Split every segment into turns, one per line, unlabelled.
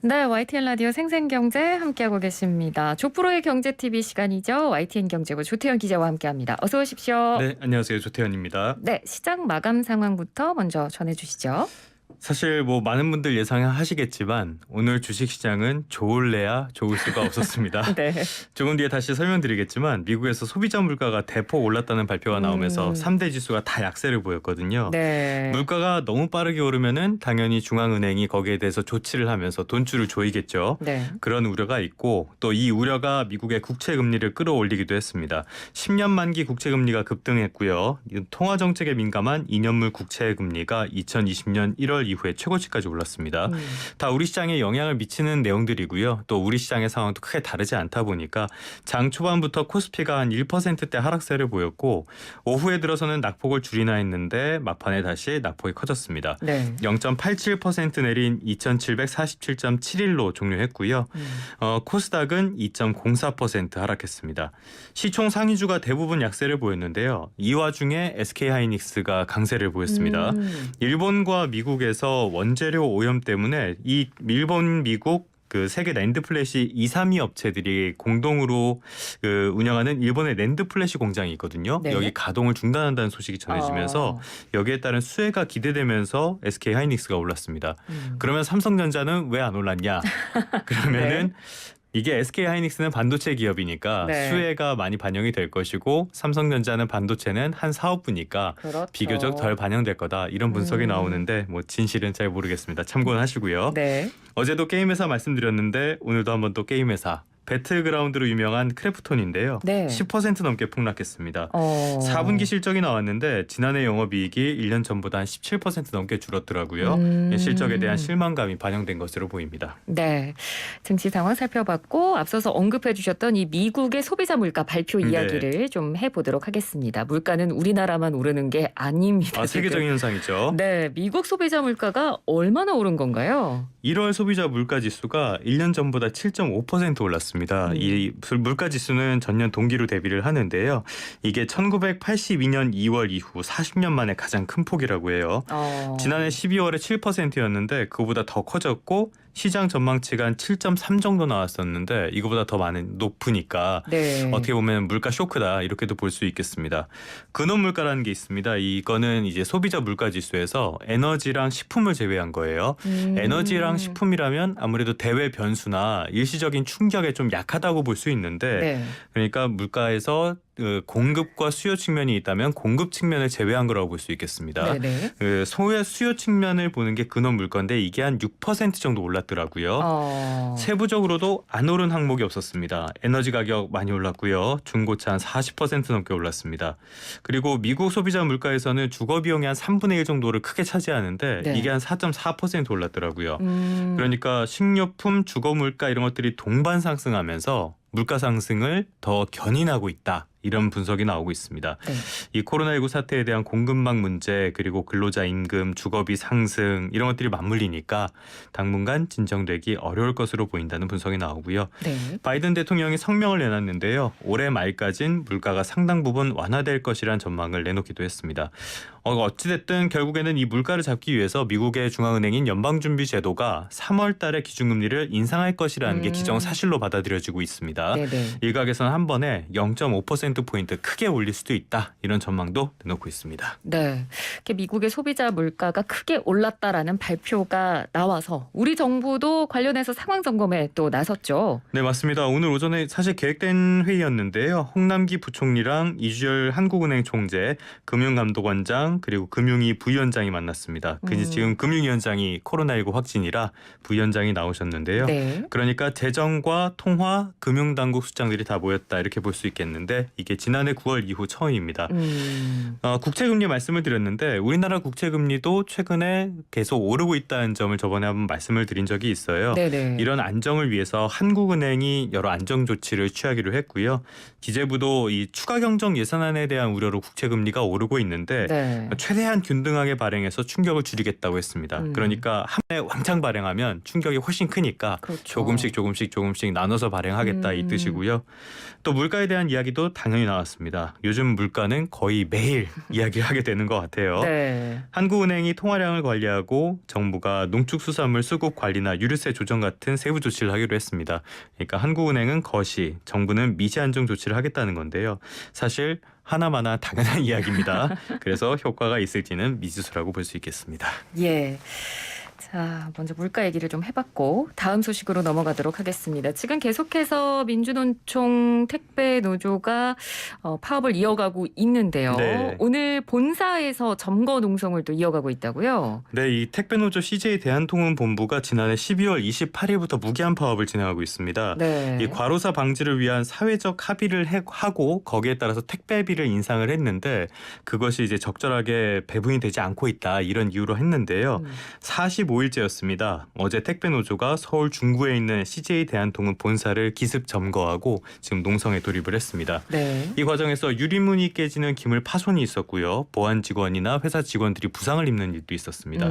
네, YTN 라디오 생생경제 함께하고 계십니다. 조프로의 경제TV 시간이죠. YTN 경제부 조태현 기자와 함께합니다. 어서 오십시오.
네, 안녕하세요. 조태현입니다.
네, 시장 마감 상황부터 먼저 전해주시죠.
사실 많은 분들 예상하시겠지만 오늘 주식시장은 좋을래야 좋을 수가 없었습니다.
네.
조금 뒤에 다시 설명드리겠지만 미국에서 소비자 물가가 대폭 올랐다는 발표가 나오면서 3대 지수가 다 약세를 보였거든요.
네.
물가가 너무 빠르게 오르면은 당연히 중앙은행이 거기에 대해서 조치를 하면서 돈줄을 조이겠죠.
네.
그런 우려가 있고 또 이 우려가 미국의 국채 금리를 끌어올리기도 했습니다. 10년 만기 국채 금리가 급등했고요. 통화 정책에 민감한 2년물 국채 금리가 2020년 1월 이후에 최고치까지 올랐습니다. 다 우리 시장에 영향을 미치는 내용들이고요. 또 우리 시장의 상황도 크게 다르지 않다 보니까 장 초반부터 코스피가 한 1%대 하락세를 보였고 오후에 들어서는 낙폭을 줄이나 했는데 막판에 다시 낙폭이 커졌습니다.
네.
0.87% 내린 2747.71로 종료했고요. 코스닥은 2.04% 하락했습니다. 시총 상위주가 대부분 약세를 보였는데요. 이 와중에 SK하이닉스가 강세를 보였습니다. 일본과 미국에서 원재료 오염 때문에 이 일본, 미국 그 세계 낸드 플래시 2, 3위 업체들이 공동으로 운영하는 일본의 낸드 플래시 공장이 있거든요.
네.
여기 가동을 중단한다는 소식이 전해지면서 여기에 따른 수혜가 기대되면서 SK하이닉스가 올랐습니다. 그러면 삼성전자는 왜 안 올랐냐? 그러면은 이게 SK하이닉스는 반도체 기업이니까
네.
수혜가 많이 반영이 될 것이고 삼성전자는 반도체는 한 사업부니까
그렇죠.
비교적 덜 반영될 거다. 이런 분석이 나오는데 진실은 잘 모르겠습니다. 참고는 하시고요.
네.
어제도 게임 회사 말씀드렸는데 오늘도 한번 또 게임 회사. 배틀그라운드로 유명한 크래프톤인데요.
네.
10% 넘게 폭락했습니다. 4분기
어.
실적이 나왔는데 지난해 영업이익이 1년 전보다 한 17% 넘게 줄었더라고요. 실적에 대한 실망감이 반영된 것으로 보입니다.
네, 증시 상황 살펴봤고 앞서서 언급해 주셨던 이 미국의 소비자 물가 발표 이야기를 좀 해보도록 하겠습니다. 물가는 우리나라만 오르는 게 아닙니다.
세계적인 현상이죠.
네, 미국 소비자 물가가 얼마나 오른 건가요?
1월 소비자 물가 지수가 1년 전보다 7.5% 올랐습니다. 이 물가 지수는 전년 동기로 대비를 하는데요. 이게 1982년 2월 이후 40년 만에 가장 큰 폭이라고 해요. 지난해 12월에 7%였는데 그거보다 더 커졌고 시장 전망치가 한 7.3 정도 나왔었는데 이거보다 더 높으니까
네.
어떻게 보면 물가 쇼크다 이렇게도 볼 수 있겠습니다. 근원 물가라는 게 있습니다. 이거는 이제 소비자 물가 지수에서 에너지랑 식품을 제외한 거예요. 에너지랑 식품이라면 아무래도 대외 변수나 일시적인 충격에 좀 약하다고 볼 수 있는데
네.
그러니까 물가에서 공급과 수요 측면이 있다면 공급 측면을 제외한 거라고 볼 수 있겠습니다.
네네.
수요 측면을 보는 게 근원 물가인데 이게 한 6% 정도 올랐더라고요. 세부적으로도 안 오른 항목이 없었습니다. 에너지 가격 많이 올랐고요. 중고차 한 40% 넘게 올랐습니다. 그리고 미국 소비자 물가에서는 주거 비용이 한 3분의 1 정도를 크게 차지하는데
네.
이게 한 4.4% 올랐더라고요. 그러니까 식료품, 주거 물가 이런 것들이 동반 상승하면서 물가 상승을 더 견인하고 있다. 이런 분석이 나오고 있습니다.
네.
이 코로나19 사태에 대한 공급망 문제 그리고 근로자 임금, 주거비 상승 이런 것들이 맞물리니까 당분간 진정되기 어려울 것으로 보인다는 분석이 나오고요.
네.
바이든 대통령이 성명을 내놨는데요. 올해 말까진 물가가 상당 부분 완화될 것이란 전망을 내놓기도 했습니다. 어찌됐든 결국에는 이 물가를 잡기 위해서 미국의 중앙은행인 연방준비제도가 3월 달에 기준금리를 인상할 것이라는 게 기정사실로 받아들여지고 있습니다.
네네.
일각에서는 한 번에 0.5%포인트 크게 올릴 수도 있다. 이런 전망도 내놓고 있습니다.
네, 이렇게 미국의 소비자 물가가 크게 올랐다라는 발표가 나와서 우리 정부도 관련해서 상황 점검에 또 나섰죠.
네, 맞습니다. 오늘 오전에 사실 계획된 회의였는데요. 홍남기 부총리랑 이주열 한국은행 총재, 금융감독원장 그리고 금융위 부위원장이 만났습니다. 지금 금융위원장이 코로나19 확진이라 부위원장이 나오셨는데요.
네.
그러니까 재정과 통화, 금융당국 수장들이 다 모였다 이렇게 볼 수 있겠는데 이게 지난해 9월 이후 처음입니다. 국채금리 말씀을 드렸는데 우리나라 국채금리도 최근에 계속 오르고 있다는 점을 저번에 한번 말씀을 드린 적이 있어요.
네네.
이런 안정을 위해서 한국은행이 여러 안정 조치를 취하기로 했고요. 기재부도 이 추가 경정 예산안에 대한 우려로 국채금리가 오르고 있는데
네.
최대한 균등하게 발행해서 충격을 줄이겠다고 했습니다. 그러니까 한 번에 왕창 발행하면 충격이 훨씬 크니까
그렇죠.
조금씩 나눠서 발행하겠다 이 뜻이고요. 또 물가에 대한 이야기도 당연히 나왔습니다. 요즘 물가는 거의 매일 이야기를 하게 되는 것 같아요.
네.
한국은행이 통화량을 관리하고 정부가 농축수산물 수급 관리나 유류세 조정 같은 세부 조치를 하기로 했습니다. 그러니까 한국은행은 거시, 정부는 미시 안정 조치를 하겠다는 건데요. 사실 하나마나 당연한 이야기입니다. 그래서 효과가 있을지는 미지수라고 볼 수 있겠습니다.
예. 자, 먼저 물가 얘기를 좀 해봤고 다음 소식으로 넘어가도록 하겠습니다. 지금 계속해서 민주노총 택배노조가 파업을 이어가고 있는데요.
네.
오늘 본사에서 점거 농성을 또 이어가고 있다고요?
네, 이 택배노조 CJ 대한통운본부가 지난해 12월 28일부터 무기한 파업을 진행하고 있습니다.
네.
이 과로사 방지를 위한 사회적 합의를 하고 거기에 따라서 택배비를 인상을 했는데 그것이 이제 적절하게 배분이 되지 않고 있다 이런 이유로 했는데요. 45일째였습니다. 어제 택배노조가 서울 중구에 있는 CJ 대한통운 본사를 기습 점거하고 지금 농성에 돌입을 했습니다.
네.
이 과정에서 유리문이 깨지는 기물 파손이 있었고요. 보안 직원이나 회사 직원들이 부상을 입는 일도 있었습니다.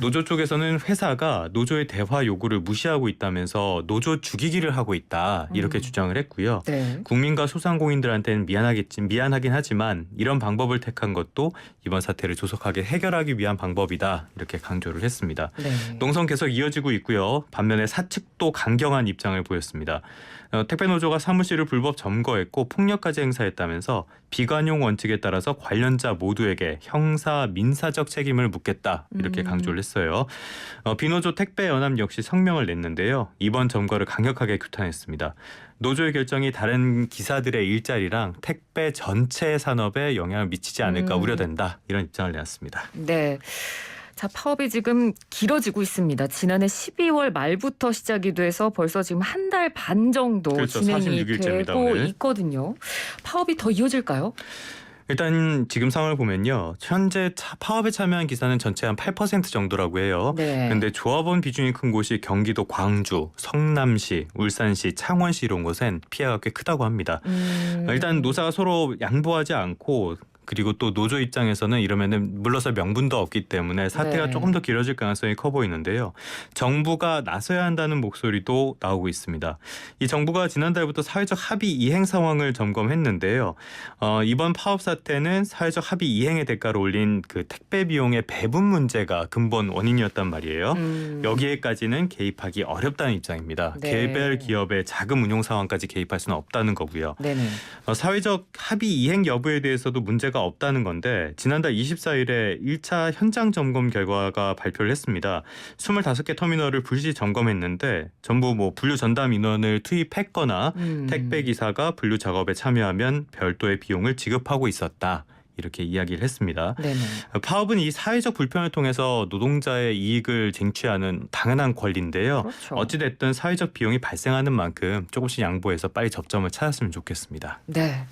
노조 쪽에서는 회사가 노조의 대화 요구를 무시하고 있다면서 노조 죽이기를 하고 있다 이렇게 주장을 했고요.
네.
국민과 소상공인들한테는 미안하긴 하지만 이런 방법을 택한 것도 이번 사태를 조속하게 해결하기 위한 방법이다 이렇게 강조를 했습니다.
네.
농성 계속 이어지고 있고요. 반면에 사측도 강경한 입장을 보였습니다. 택배노조가 사무실을 불법 점거했고 폭력까지 행사했다면서 비관용 원칙에 따라서 관련자 모두에게 형사 민사적 책임을 묻겠다 이렇게 강조를 했어요. 비노조 택배연합 역시 성명을 냈는데요. 이번 점거를 강력하게 규탄했습니다. 노조의 결정이 다른 기사들의 일자리랑 택배 전체 산업에 영향을 미치지 않을까 우려된다 이런 입장을 내놨습니다.
네. 자, 파업이 지금 길어지고 있습니다. 지난해 12월 말부터 시작이 돼서 벌써 지금 한 달 반 정도
그렇죠.
진행이
46일째입니다,
되고
오늘.
있거든요. 파업이 더 이어질까요?
일단 지금 상황을 보면요. 현재 파업에 참여한 기사는 전체 한 8% 정도라고 해요.
네.
그런데 조합원 비중이 큰 곳이 경기도 광주, 성남시, 울산시, 창원시 이런 곳엔 피해가 꽤 크다고 합니다. 일단 노사가 서로 양보하지 않고 그리고 또 노조 입장에서는 이러면은 물러설 명분도 없기 때문에 사태가
네.
조금 더 길어질 가능성이 커 보이는데요. 정부가 나서야 한다는 목소리도 나오고 있습니다. 이 정부가 지난달부터 사회적 합의 이행 상황을 점검했는데요. 이번 파업 사태는 사회적 합의 이행의 대가로 올린 그 택배 비용의 배분 문제가 근본 원인이었단 말이에요. 여기에까지는 개입하기 어렵다는 입장입니다.
네.
개별 기업의 자금 운용 상황까지 개입할 수는 없다는 거고요.
네네.
사회적 합의 이행 여부에 대해서도 문제가 없다는 건데 지난달 24일에 1차 현장 점검 결과가 발표를 했습니다. 25개 터미널을 불시 점검했는데 전부 뭐 분류 전담 인원을 투입했거나 택배 기사가 분류 작업에 참여하면 별도의 비용을 지급하고 있었다. 이렇게 이야기를 했습니다.
네네.
파업은 이 사회적 불편을 통해서 노동자의 이익을 쟁취하는 당연한 권리인데요.
그렇죠.
어찌됐든 사회적 비용이 발생하는 만큼 조금씩 양보해서 빨리 접점을 찾았으면 좋겠습니다.
네.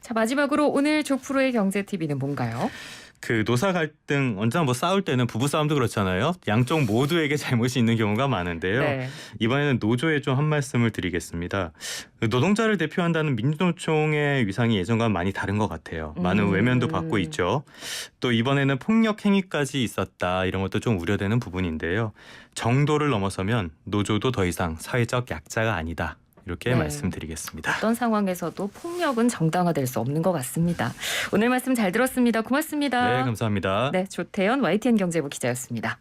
자, 마지막으로 오늘 조프로의 경제TV는 뭔가요?
그 노사 갈등 언제나 뭐 싸울 때는 부부 싸움도 그렇잖아요. 양쪽 모두에게 잘못이 있는 경우가 많은데요.
네.
이번에는 노조에 좀 한 말씀을 드리겠습니다. 노동자를 대표한다는 민주노총의 위상이 예전과는 많이 다른 것 같아요. 많은 외면도 받고 있죠. 또 이번에는 폭력 행위까지 있었다 이런 것도 좀 우려되는 부분인데요. 정도를 넘어서면 노조도 더 이상 사회적 약자가 아니다. 이렇게
네.
말씀드리겠습니다.
어떤 상황에서도 폭력은 정당화될 수 없는 것 같습니다. 오늘 말씀 잘 들었습니다. 고맙습니다.
네, 감사합니다.
네, 조태현 YTN 경제부 기자였습니다.